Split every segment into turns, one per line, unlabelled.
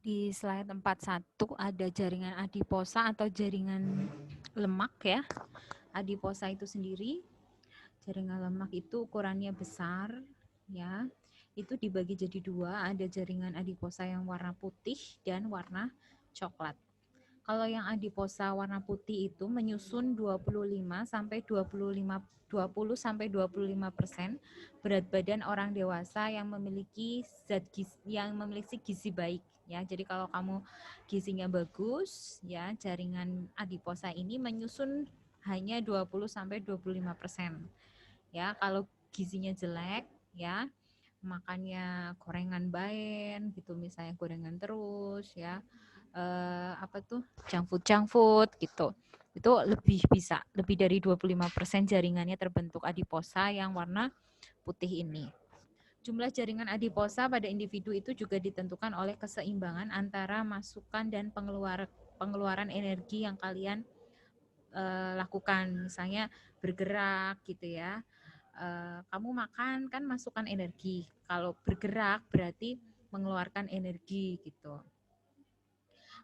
Di slide 41 ada jaringan adiposa atau jaringan lemak ya. Adiposa itu sendiri, jaringan lemak itu ukurannya besar ya. Itu dibagi jadi dua, ada jaringan adiposa yang warna putih dan warna coklat. Kalau yang adiposa warna putih itu menyusun 25 sampai 25% berat badan orang dewasa yang memiliki gizi baik ya. Jadi kalau kamu gizinya bagus ya, jaringan adiposa ini menyusun hanya 20 sampai 25%. Ya, kalau gizinya jelek ya, makannya gorengan baen gitu, misalnya gorengan terus ya, apa tuh, junk food gitu, itu lebih dari 25% jaringannya terbentuk adiposa yang warna putih ini. Jumlah jaringan adiposa pada individu itu juga ditentukan oleh keseimbangan antara masukan dan pengeluaran energi yang kalian lakukan, misalnya bergerak gitu ya. Kamu makan kan masukkan energi, kalau bergerak berarti mengeluarkan energi gitu.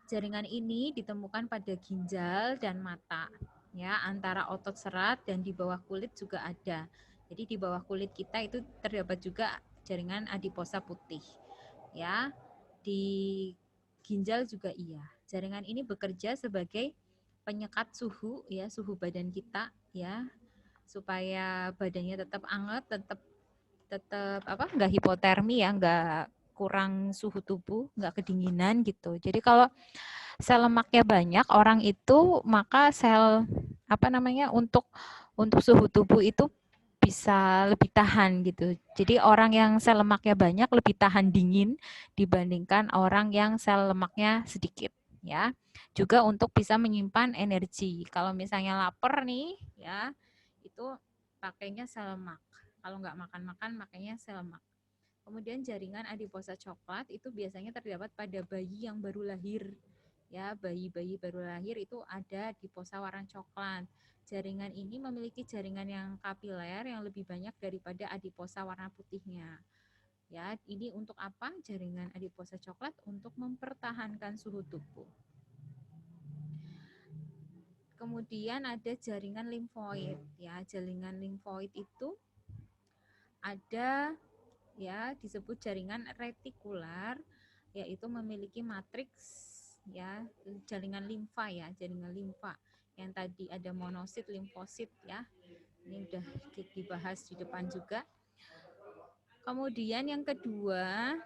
Jaringan ini ditemukan pada ginjal dan mata, ya, antara otot serat dan di bawah kulit juga ada. Jadi di bawah kulit kita itu terdapat juga jaringan adiposa putih, ya. Di ginjal juga iya. Jaringan ini bekerja sebagai penyekat suhu, ya, suhu badan kita, ya, supaya badannya tetap hangat, tetap tetap apa, nggak hipotermi ya, nggak kurang suhu tubuh, nggak kedinginan gitu. Jadi kalau sel lemaknya banyak orang itu, maka sel apa namanya, untuk suhu tubuh itu bisa lebih tahan gitu. Jadi orang yang sel lemaknya banyak lebih tahan dingin dibandingkan orang yang sel lemaknya sedikit ya. Juga untuk bisa menyimpan energi. Kalau misalnya lapar nih ya, itu pakainya sel lemak. Kalau nggak makan-makan makanya sel lemak. Kemudian jaringan adiposa coklat itu biasanya terdapat pada bayi yang baru lahir. Ya, bayi-bayi baru lahir itu ada adiposa warna coklat. Jaringan ini memiliki jaringan yang kapiler yang lebih banyak daripada adiposa warna putihnya. Ya, ini untuk apa? Jaringan adiposa coklat untuk mempertahankan suhu tubuh. Kemudian ada jaringan limfoid ya. Jaringan limfoid itu ada ya, disebut jaringan retikular, yaitu memiliki matriks ya, jaringan limfa ya, jaringan limfa yang tadi ada monosit, limfosit ya, ini udah dibahas di depan juga. Kemudian yang kedua,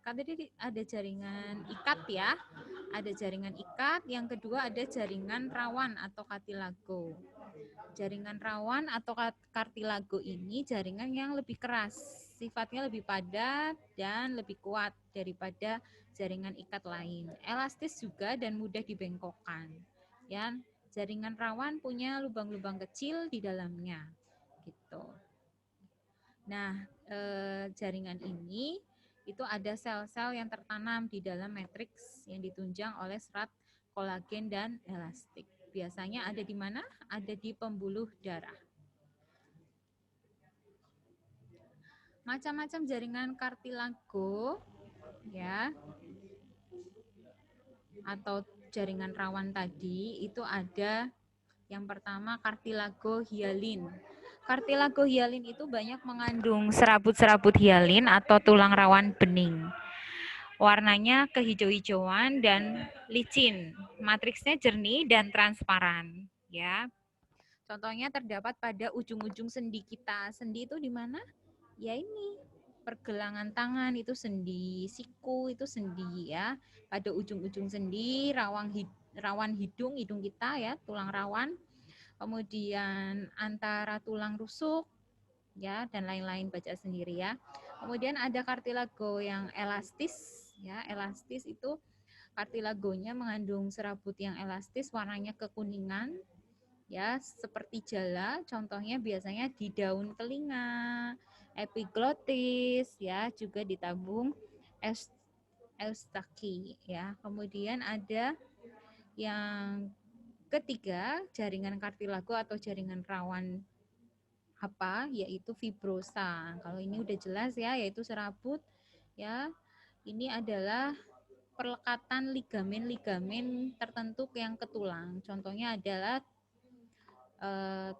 kan tadi ada jaringan ikat ya, ada jaringan ikat. Yang kedua ada jaringan rawan atau kartilago. Jaringan rawan atau kartilago ini jaringan yang lebih keras, sifatnya lebih padat dan lebih kuat daripada jaringan ikat lain. Elastis juga dan mudah dibengkokkan. Ya, jaringan rawan punya lubang-lubang kecil di dalamnya. Gitu. Nah, jaringan ini itu ada sel-sel yang tertanam di dalam matriks yang ditunjang oleh serat kolagen dan elastik. Biasanya ada di mana? Ada di pembuluh darah. Macam-macam jaringan kartilago ya, atau jaringan rawan tadi itu ada. Yang pertama kartilago hialin. Kartilago hialin itu banyak mengandung serabut-serabut hialin atau tulang rawan bening. Warnanya kehijau-hijauan dan licin. Matriksnya jernih dan transparan, ya. Contohnya terdapat pada ujung-ujung sendi kita. Sendi itu di mana? Ya ini, pergelangan tangan itu sendi, siku itu sendi ya. Pada ujung-ujung sendi, rawan hidung kita ya, tulang rawan. Kemudian antara tulang rusuk ya, dan lain-lain, baca sendiri ya. Kemudian ada kartilago yang elastis ya. Elastis itu kartilagonya mengandung serabut yang elastis, warnanya kekuningan ya, seperti jala. Contohnya biasanya di daun telinga, epiglotis ya, juga di tabung eustaki ya. Kemudian ada yang ketiga, jaringan kartilago atau jaringan rawan apa, yaitu fibrosa. Kalau ini udah jelas ya, yaitu serabut ya. Ini adalah perlekatan ligamen-ligamen tertentu yang ke tulang. Contohnya adalah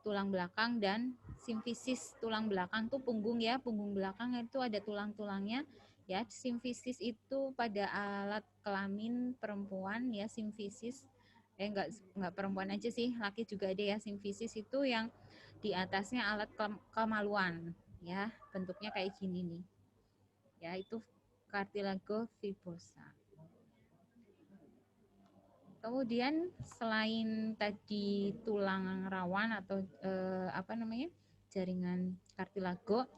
tulang belakang dan simfisis. Tulang belakang tuh punggung ya, punggung belakang itu ada tulang-tulangnya ya. Simfisis itu pada alat kelamin perempuan ya, simfisis. Enggak perempuan aja sih, laki juga ada ya. Simfisis itu yang di atasnya alat kemaluan ya, bentuknya kayak gini nih. Ya, itu cartilago fibrosa. Kemudian selain tadi tulang rawan atau jaringan kartilago,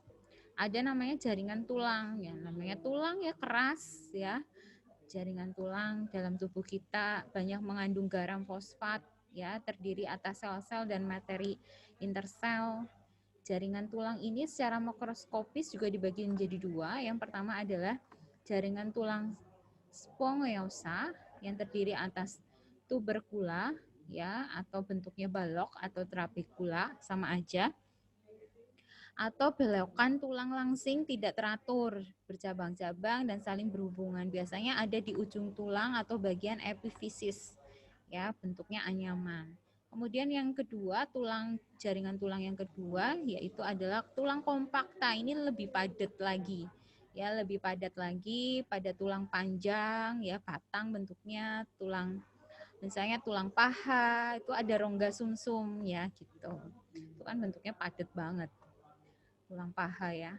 ada namanya jaringan tulang ya, namanya tulang ya keras ya. Jaringan tulang dalam tubuh kita banyak mengandung garam fosfat ya, terdiri atas sel-sel dan materi intersel. Jaringan tulang ini secara makroskopis juga dibagi menjadi dua. Yang pertama adalah jaringan tulang spongosa yang terdiri atas tubercula ya, atau bentuknya balok atau trabecula, sama aja. Atau belokan tulang langsing tidak teratur, bercabang-cabang dan saling berhubungan. Biasanya ada di ujung tulang atau bagian epifisis ya, bentuknya anyaman. Kemudian yang kedua, jaringan tulang yang kedua yaitu adalah tulang kompakta. Ini lebih padat lagi. Ya, lebih padat lagi pada tulang panjang ya, batang bentuknya, tulang misalnya tulang paha itu ada rongga sumsum ya gitu. Itu kan bentuknya padat banget. Tulang paha ya.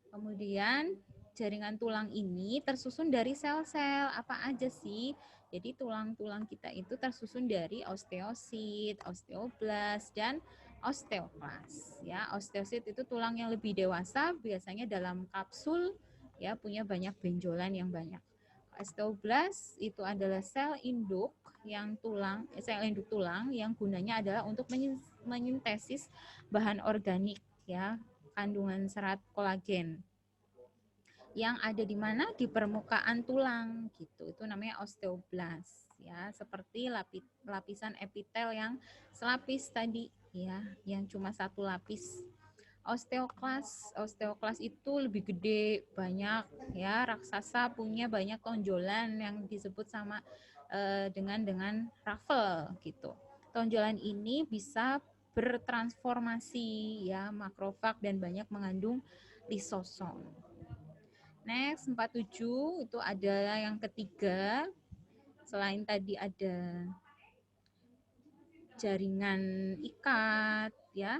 Kemudian jaringan tulang ini tersusun dari sel-sel apa aja sih? Jadi tulang-tulang kita itu tersusun dari osteosit, osteoblast, dan osteoklas. Ya, osteosit itu tulang yang lebih dewasa, biasanya dalam kapsul, ya punya banyak benjolan yang banyak. Osteoblast itu adalah sel induk tulang yang gunanya adalah untuk menyintesis bahan organik, ya, kandungan serat kolagen yang ada di mana di permukaan tulang gitu. Itu namanya osteoblast ya, seperti lapisan epitel yang selapis tadi ya, yang cuma satu lapis. Osteoklas itu lebih gede, banyak ya, raksasa, punya banyak tonjolan yang disebut sama dengan ruffle gitu. Tonjolan ini bisa bertransformasi ya, makrofag dan banyak mengandung lisosom. Next, 47 itu adalah yang ketiga. Selain tadi ada jaringan ikat ya,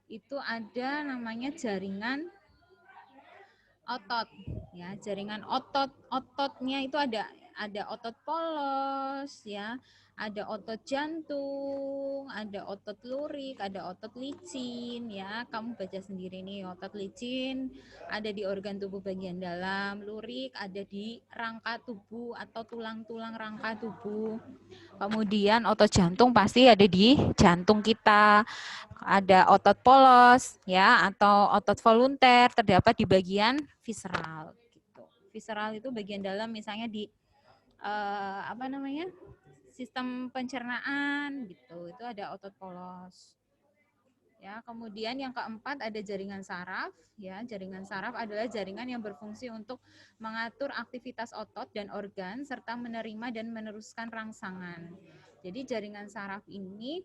itu ada namanya jaringan otot ya. Jaringan ototnya itu ada otot polos ya, ada otot jantung, ada otot lurik, ada otot licin ya. Kamu baca sendiri nih, otot licin ada di organ tubuh bagian dalam, lurik ada di rangka tubuh atau tulang-tulang rangka tubuh. Kemudian otot jantung pasti ada di jantung kita. Ada otot polos ya, atau otot volunteer terdapat di bagian visceral gitu. Visceral itu bagian dalam, misalnya di sistem pencernaan gitu, itu ada otot polos ya. Kemudian yang keempat ada jaringan saraf ya. Jaringan saraf adalah jaringan yang berfungsi untuk mengatur aktivitas otot dan organ serta menerima dan meneruskan rangsangan. Jadi jaringan saraf ini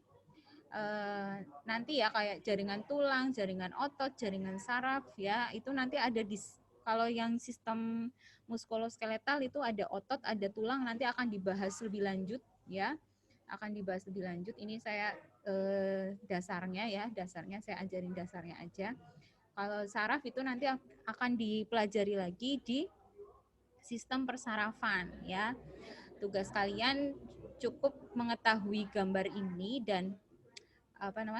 nanti ya kayak jaringan tulang, jaringan otot, jaringan saraf ya, itu nanti ada di, kalau yang sistem muskuloskeletal itu ada otot, ada tulang, nanti akan dibahas lebih lanjut ya, akan dibahas lebih lanjut. Ini saya dasarnya ya, dasarnya saya ajarin dasarnya aja. Kalau saraf itu nanti akan dipelajari lagi di sistem persarafan ya. Tugas kalian cukup mengetahui gambar ini dan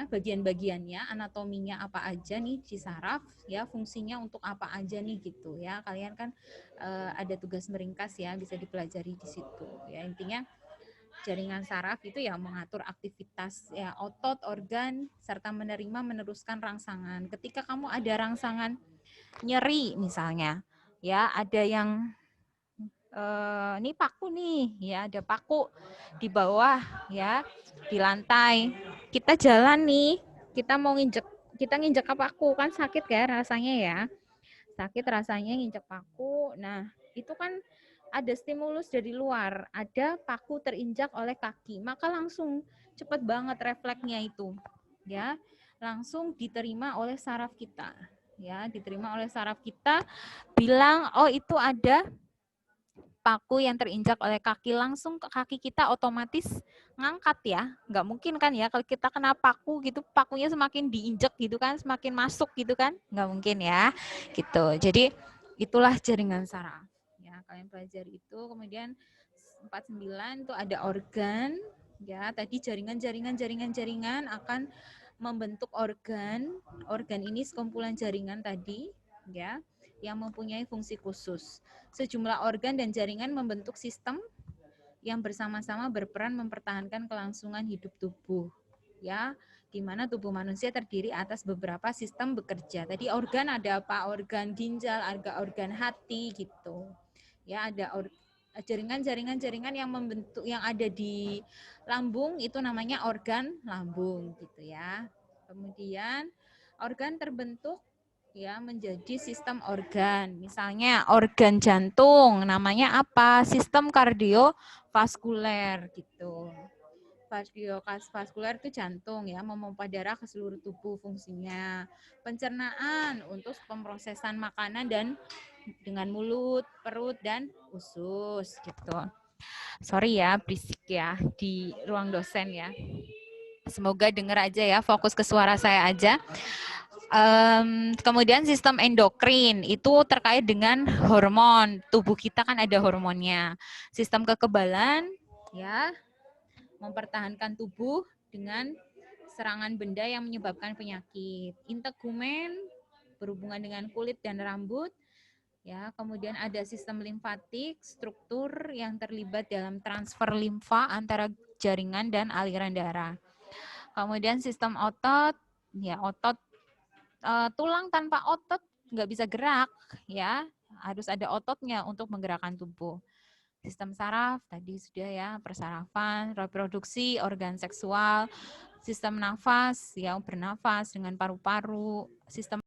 bagian-bagiannya, anatominya apa aja nih di saraf ya, fungsinya untuk apa aja nih gitu ya. Kalian kan ada tugas meringkas ya, bisa dipelajari di situ ya. Intinya jaringan saraf itu ya mengatur aktivitas ya otot, organ serta menerima meneruskan rangsangan. Ketika kamu ada rangsangan nyeri misalnya ya, ada yang ini paku nih ya, ada paku di bawah ya, di lantai. Kita jalan nih, kita nginjek ke paku, kan sakit ya rasanya ya. Sakit rasanya nginjek paku. Nah, itu kan ada stimulus dari luar, ada paku terinjak oleh kaki, maka langsung cepat banget refleksnya itu, ya, langsung diterima oleh saraf kita, ya, diterima oleh saraf kita, bilang, oh itu ada paku yang terinjak oleh kaki, langsung ke kaki kita otomatis ngangkat ya, nggak mungkin kan ya kalau kita kena paku gitu, pakunya semakin diinjak gitu kan, semakin masuk gitu kan, nggak mungkin ya, gitu. Jadi itulah jaringan saraf. Ya, kalian pelajari itu. Kemudian 49 itu ada organ, ya tadi jaringan akan membentuk organ. Organ ini sekumpulan jaringan tadi, ya, yang mempunyai fungsi khusus. Sejumlah organ dan jaringan membentuk sistem yang bersama-sama berperan mempertahankan kelangsungan hidup tubuh, ya, di mana tubuh manusia terdiri atas beberapa sistem bekerja. Tadi organ ada apa? Organ ginjal, ada organ hati gitu. Ya, ada jaringan-jaringan yang membentuk, yang ada di lambung itu namanya organ lambung gitu ya. Kemudian organ terbentuk ya menjadi sistem organ. Misalnya organ jantung namanya apa? Sistem kardiovaskuler gitu. Kardiovaskuler itu jantung ya, memompa darah ke seluruh tubuh fungsinya. Pencernaan untuk pemrosesan makanan dan dengan mulut, perut dan usus gitu. Sorry ya berisik ya di ruang dosen ya. Semoga dengar aja ya, fokus ke suara saya aja. Kemudian sistem endokrin itu terkait dengan hormon. Tubuh kita kan ada hormonnya. Sistem kekebalan ya mempertahankan tubuh dengan serangan benda yang menyebabkan penyakit. Integumen berhubungan dengan kulit dan rambut. Ya, kemudian ada sistem limfatik, struktur yang terlibat dalam transfer limfa antara jaringan dan aliran darah. Kemudian sistem otot, ya otot, tulang tanpa otot nggak bisa gerak, ya harus ada ototnya untuk menggerakkan tubuh. Sistem saraf tadi sudah ya, persarafan, reproduksi, organ seksual, sistem nafas, ya bernafas dengan paru-paru, sistem